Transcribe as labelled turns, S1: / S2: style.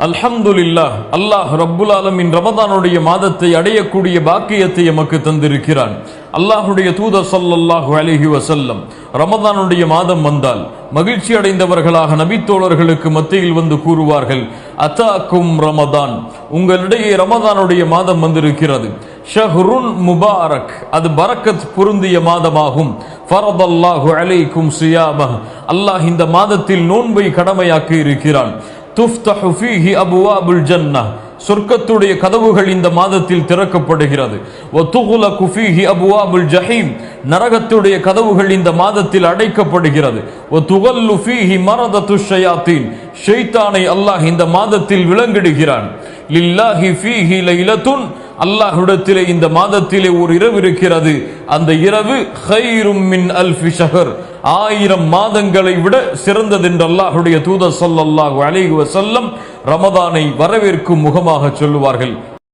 S1: அல்ஹம்துலில்லாஹ், அல்லாஹ் ரப்புல் ஆலமீன் ரமதானுடைய மாதத்தை அடையக்கூடிய பாக்கியத்தை எமக்கு தந்திருக்கிறான். அல்லாஹுடைய தூதர் ஸல்லல்லாஹு அலைஹி வஸல்லம் ரமதானுடைய மாதம் வந்தால் மகிழ்ச்சி அடைந்தவர்களாக நபித்தோழர்களுக்கு மத்தியில் வந்து கூறுவார்கள், அதாக்கும் ரமதான், உங்களிடையே ரமதானுடைய மாதம் வந்திருக்கிறது. ஷஹ்ருன் முபாரக், அது பரக்கத் பொருந்திய மாதமாகும். ஃபரதல்லாஹு அலைக்கும் சியாமஹ், அல்லாஹ் இந்த மாதத்தில் நோன்பை கடமையாக்கி இருக்கிறான். துஃப்தஹு ஃபீஹி அபுவாபுல் ஜன்னah, சொர்க்கத்துடைய கதவுகள் இந்த மாதத்தில் திறக்கப்படுகிறது. வதுகுலகு ஃபீஹி அபுவாபுல் ஜஹீம், நரகத்துடைய கதவுகள் இந்த மாதத்தில் அடைக்கப்படுகிறது. வதுகல்லு ஃபீஹி மரதத்து ஷயாத்தீன், ஷைத்தானை அல்லாஹ் இந்த மாதத்தில் விலங்கிடுகிறான். லில்லாஹி ஃபீஹி லைலத்துன், அல்லாஹ்விடத்திலே இந்த மாதத்திலே ஒரு இரவு இருக்கிறது. அந்த இரவு கைரும் மின் அல்ஃபி ஷஹர், 1000 மாதங்களை விட சிறந்தது என்று அல்லாஹ்வுடைய தூதர் ஸல்லல்லாஹு அலைஹி வஸல்லம் ரமதானை வரவேற்கும் முகமாக சொல்லுவார்கள்.